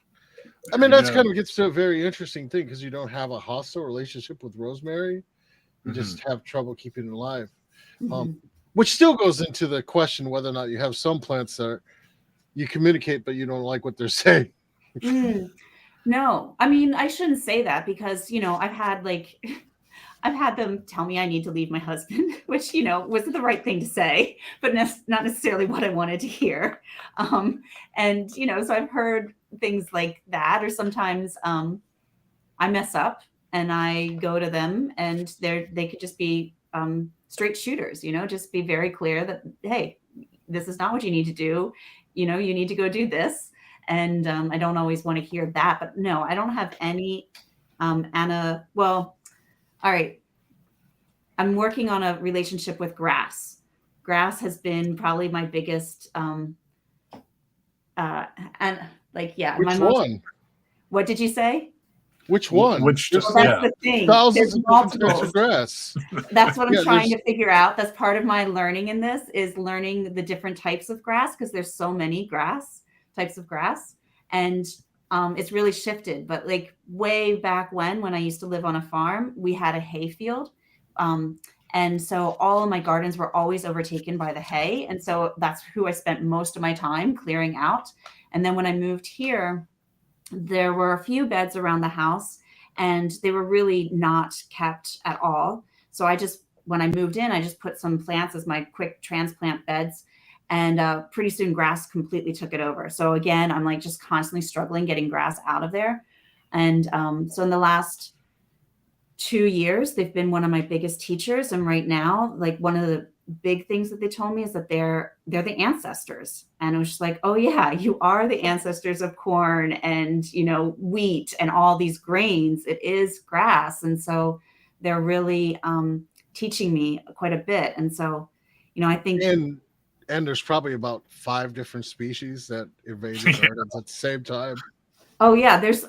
I mean, that's kind of gets to a very interesting thing, because you don't have a hostile relationship with rosemary. You just have trouble keeping it alive. Which still goes into the question whether or not you have some plants that you communicate, but you don't like what they're saying. No, I mean, I shouldn't say that, because, I've had them tell me I need to leave my husband, which, was the right thing to say, but not necessarily what I wanted to hear. And, so I've heard things like that, or sometimes I mess up and I go to them, and they could just be straight shooters, just be very clear that, hey, this is not what you need to do. You need to go do this. And I don't always want to hear that, but no, I don't have any, Anna. Well, all right. I'm working on a relationship with grass. Grass has been probably my biggest, Which one? What did you say? Which one? That's the thing. Thousands of different types of grass. That's what I'm trying to figure out. That's part of my learning in this, is learning the different types of grass, because there's so many types of grass. And it's really shifted. But way back when I used to live on a farm, we had a hay field. And so all of my gardens were always overtaken by the hay. And so that's who I spent most of my time clearing out. And then when I moved here, there were a few beds around the house, and they were really not kept at all. So when I moved in, I just put some plants as my quick transplant beds, and pretty soon grass completely took it over. So again, I'm like just constantly struggling getting grass out of there. And so in the last 2 years, they've been one of my biggest teachers. And right now, like one of the big things that they told me is that they're the ancestors. And it was just like, oh yeah, you are the ancestors of corn and, wheat and all these grains. It is grass. And so they're really teaching me quite a bit. And so, I think. And there's probably about 5 different species that invade the gardens at the same time. Oh yeah, there's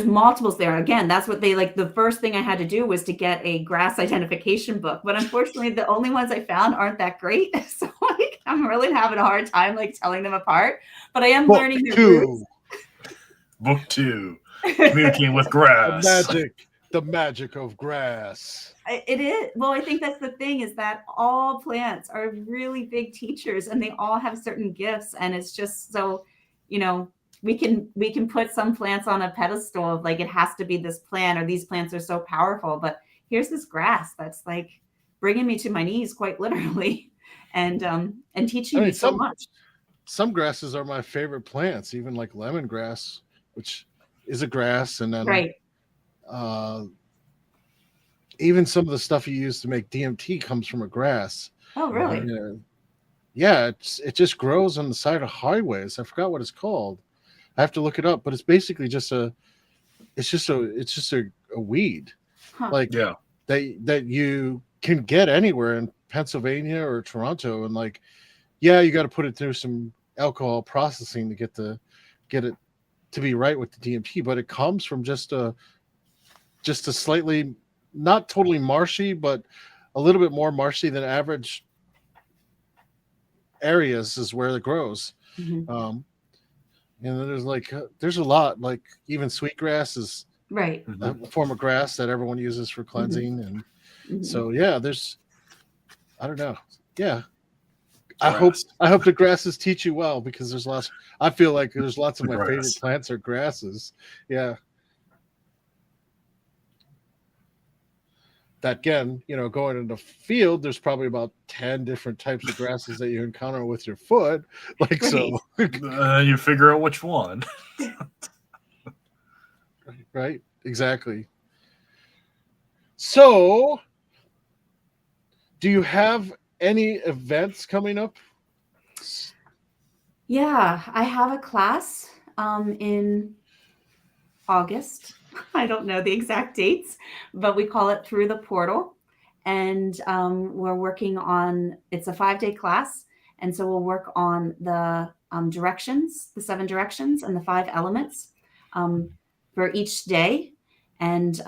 multiples there. Again, that's what they like. The first thing I had to do was to get a grass identification book, but unfortunately the only ones I found aren't that great. So like I'm really having a hard time like telling them apart, but I am learning their roots. Book 2, communicating with grass. The magic of grass. It is. Well, I think that's the thing, is that all plants are really big teachers and they all have certain gifts. And it's just so, we can put some plants on a pedestal of like, it has to be this plant, or these plants are so powerful, but here's this grass that's like bringing me to my knees quite literally and teaching me so much. Some grasses are my favorite plants, even like lemongrass, which is a grass. And then right. Even some of the stuff you use to make DMT comes from a grass. Oh, really? Yeah, it just grows on the side of highways. I forgot what it's called. I have to look it up, but it's basically just a weed, like that you can get anywhere in Pennsylvania or Toronto, and like, yeah, you got to put it through some alcohol processing to get it to be right with the DMT, but it comes from just a slightly, not totally marshy, but a little bit more marshy than average areas is where it grows. Mm-hmm. And then there's a lot, like even sweetgrass is right a form of grass that everyone uses for cleansing. Mm-hmm. And so, yeah, I don't know. Yeah. Grass. I hope the grasses teach you well, because I feel like there's lots of my favorite plants are grasses. Yeah. That again, going in the field, there's probably about 10 different types of grasses that you encounter with your foot. Like, so you figure out which one. Right. Exactly. So do you have any events coming up? Yeah, I have a class in August. I don't know the exact dates, but we call it Through the Portal. And we're working on, it's a 5-day class. And so we'll work on the directions, the 7 directions and the 5 elements for each day. And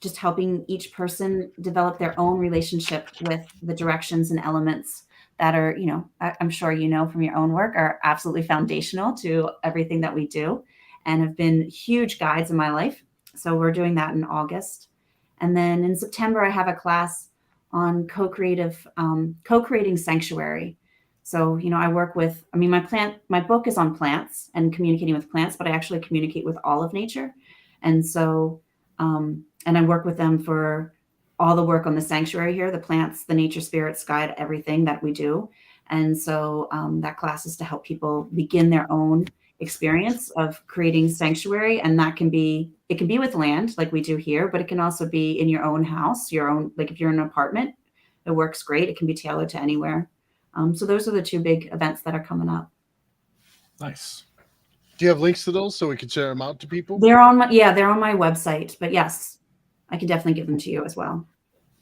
just helping each person develop their own relationship with the directions and elements that are, I'm sure from your own work, are absolutely foundational to everything that we do and have been huge guides in my life. So we're doing that in August. And then in September, I have a class on co-creating sanctuary. So, I work with, my book is on plants and communicating with plants, but I actually communicate with all of nature. And so, and I work with them for all the work on the sanctuary here, the plants, the nature spirits guide everything that we do. And so that class is to help people begin their own experience of creating sanctuary. And it can be with land like we do here, but it can also be in your own house, like if you're in an apartment, it works great. It can be tailored to anywhere. So those are the 2 big events that are coming up. Nice. Do you have links to those so we can share them out to people? They're on my website, but yes, I can definitely give them to you as well.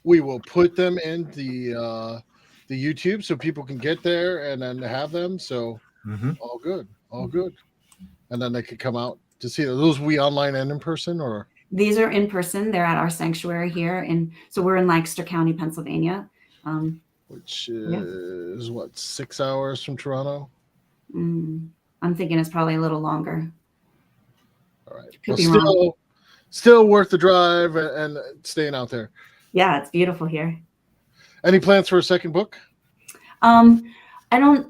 We will put them in the YouTube so people can get there and then have them. So all good. And then they could come out to see those. Will be online and in person, or? These are in person. They're at our sanctuary here. So we're in Lancaster County, Pennsylvania. Which is 6 hours from Toronto? I'm thinking it's probably a little longer. All right. Well, still worth the drive and staying out there. Yeah, it's beautiful here. Any plans for a second book?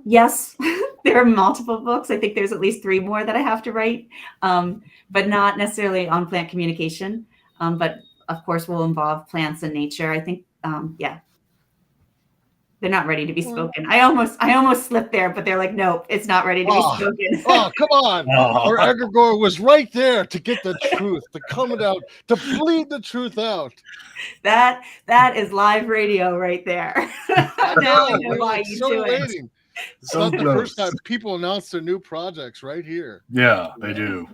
Yes, there are multiple books. I think there's at least 3 more that I have to write, but not necessarily on plant communication. But of course, will involve plants and nature. I think, they're not ready to be spoken. I almost slipped there, but they're like, nope, it's not ready to be spoken. Oh, come on. Our egregore was right there to get the truth, to come it out, to bleed the truth out. That is live radio right there. Now I know why you do it. It's not the first time people announce their new projects right here. Yeah, they do.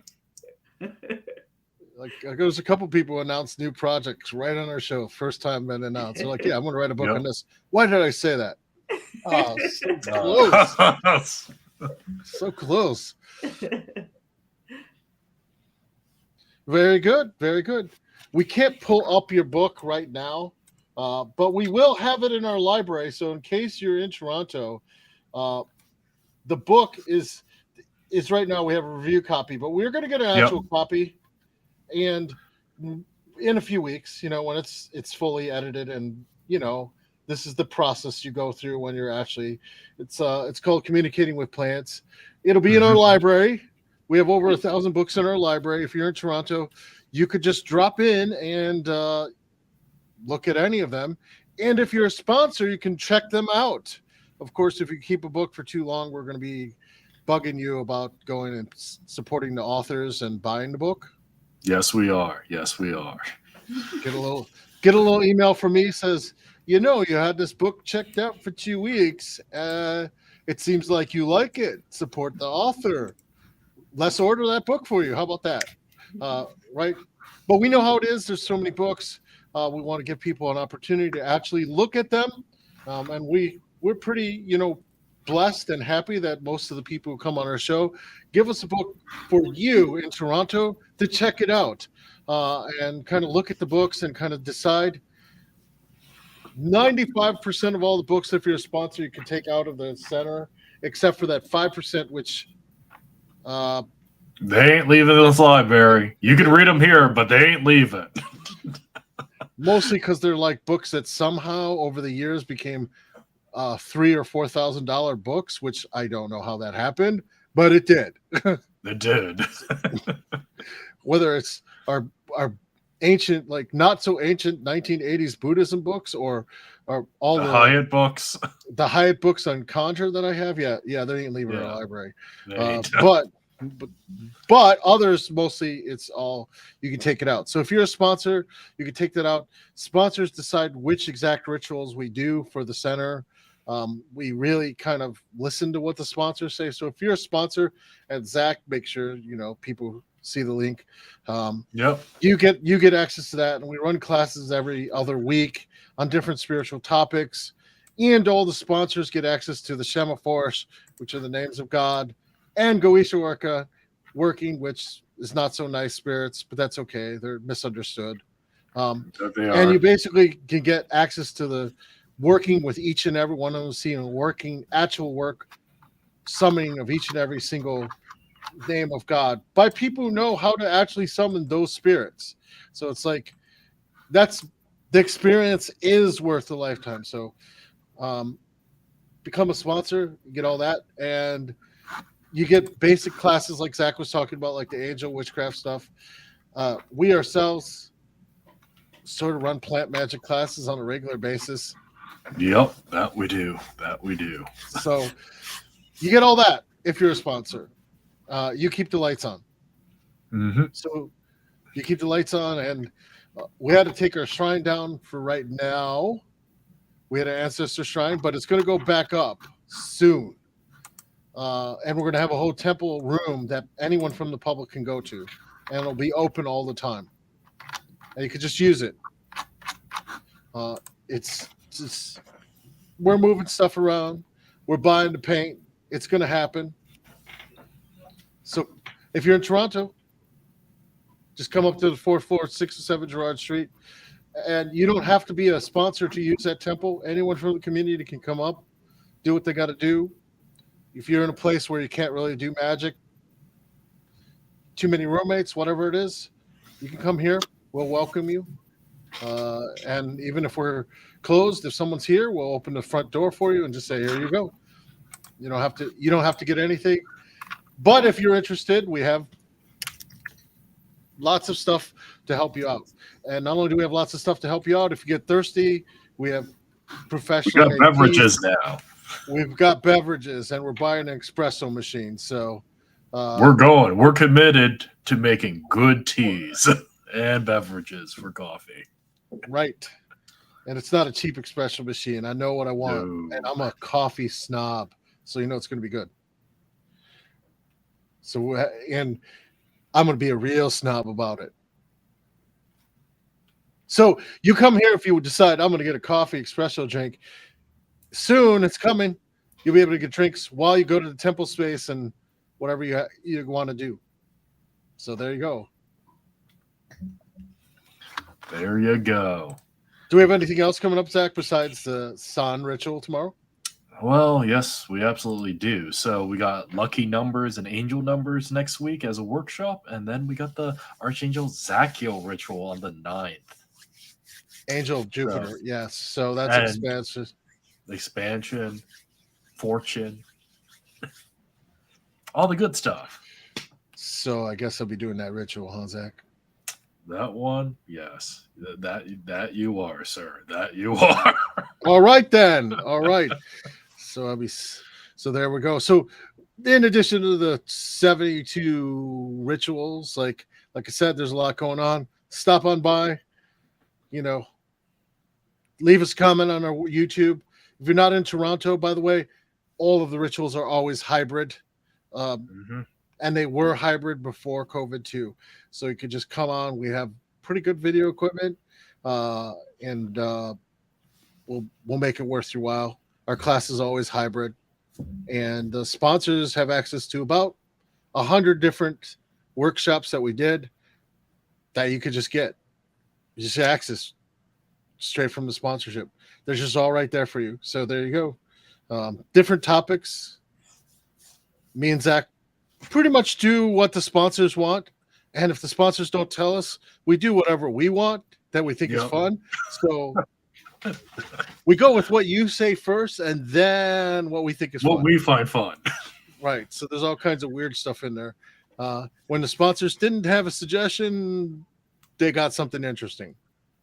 Like there's a couple people who announced new projects right on our show, first time been announced. They're like, yeah, I'm going to write a book on this. Why did I say that? Oh, so close. So close. Very good. Very good. We can't pull up your book right now, but we will have it in our library. So in case you're in Toronto, the book is right now. We have a review copy, but we're going to get an actual copy. And in a few weeks, when it's fully edited, and this is the process you go through when you're actually it's called Communicating with Plants. It'll be in our library. We have over 1,000 books in our library. If you're in Toronto, you could just drop in and look at any of them. And if you're a sponsor, you can check them out. Of course, if you keep a book for too long, we're going to be bugging you about going and supporting the authors and buying the book. Yes, we are. Yes, we are. Get a little email from me, says, you had this book checked out for 2 weeks. It seems like you like it. Support the author. Let's order that book for you. How about that? Right? But we know how it is. There's so many books. We want to give people an opportunity to actually look at them. And we're pretty, blessed and happy that most of the people who come on our show give us a book for you in Toronto to check it out and kind of look at the books and kind of decide. 95% of all the books, if you're a sponsor, you can take out of the center, except for that 5%, which they ain't leaving this library. You can read them here, but they ain't leaving. Mostly because they're like books that somehow over the years became $3,000 or $4,000 books, which I don't know how that happened, but it did. It did. Whether it's our ancient, like not so ancient 1980s Buddhism books or all the Hyatt books, the Hyatt books on Conjure that I have, they ain't leaving our library. But others, mostly it's all you can take it out. So if you're a sponsor, you can take that out. Sponsors decide which exact rituals we do for the center. We really kind of listen to what the sponsors say. So if you're a sponsor, and Zach, make sure people see the link. You get access to that, and we run classes every other week on different spiritual topics. And all the sponsors get access to the Shema Force, which are the names of God, and Goisha Orca working, which is not so nice spirits, but that's okay. They're misunderstood. And you basically can get access to the working with each and every one of them, seeing working actual work, summoning of each and every single name of God by people who know how to actually summon those spirits. So it's like that's the experience is worth a lifetime. So become a sponsor, you get all that, and you get basic classes like Zach was talking about, like the angel witchcraft stuff. We ourselves sort of run plant magic classes on a regular basis. Yep, that we do. So you get all that if you're a sponsor. You keep the lights on. Mm-hmm. So you keep the lights on, and we had to take our shrine down for right now. We had an ancestor shrine, but it's going to go back up soon. And we're going to have a whole temple room that anyone from the public can go to, and it'll be open all the time. And you can just use it. It's just, we're moving stuff around. We're buying the paint. It's going to happen. So if you're in Toronto, just come up to the 4th floor, 607 Gerrard Street. And you don't have to be a sponsor to use that temple. Anyone from the community can come up, do what they got to do. If you're in a place where you can't really do magic, too many roommates, whatever it is, you can come here. We'll welcome you. And even if we're closed, if someone's here, we'll open the front door for you and just say, here you go. You don't have to get anything. But if you're interested, we have lots of stuff to help you out. And not only do we have lots of stuff to help you out, if you get thirsty, we have professional. We got beverages now. We've got beverages, and we're buying an espresso machine. So we're committed to making good teas and beverages for coffee. Right. And it's not a cheap espresso machine. I know what I want. No. And I'm a coffee snob. So you know it's going to be good. So, and I'm going to be a real snob about it. So you come here if you decide I'm going to get a coffee espresso drink. Soon it's coming. You'll be able to get drinks while you go to the temple space and whatever you want to do. So there you go. There you go. Do we have anything else coming up, Zach, besides the San ritual tomorrow? Well, yes, we absolutely do. So we got lucky numbers and angel numbers next week as a workshop, and then we got the Archangel Zachiel ritual on the 9th. Angel of Jupiter, yes. So that's expansion, fortune, all the good stuff. So I guess I'll be doing that ritual, huh, Zach? That one, yes. That you are, sir. That you are. All right then. All right. So there we go. So in addition to the 72 rituals, like I said, there's a lot going on. Stop on by, leave us a comment on our YouTube. If you're not in Toronto, by the way, all of the rituals are always hybrid. And they were hybrid before COVID too. So you could just come on. We have pretty good video equipment, and we'll make it worth your while. Our class is always hybrid, and the sponsors have access to about 100 different workshops that we did that you could just get. You just access straight from the sponsorship. They're just all right there for you. So there you go. Different topics. Me and Zach pretty much do what the sponsors want. And if the sponsors don't tell us, we do whatever we want that we think is fun. So we go with what you say first and then what we think is what fun. we find fun. Right. So there's all kinds of weird stuff in there. When the sponsors didn't have a suggestion, they got something interesting.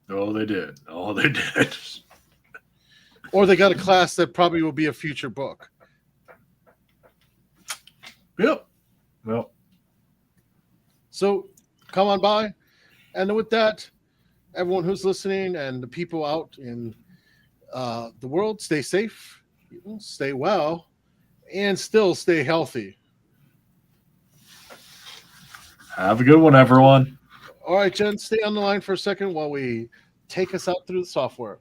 Oh, they did. Oh, they did. Or they got a class that probably will be a future book. Yep. Well. So come on by. And with that, everyone who's listening and the people out in the world, stay safe, stay well, and still stay healthy. Have a good one, everyone. All right, Jen, stay on the line for a second while we take us out through the software.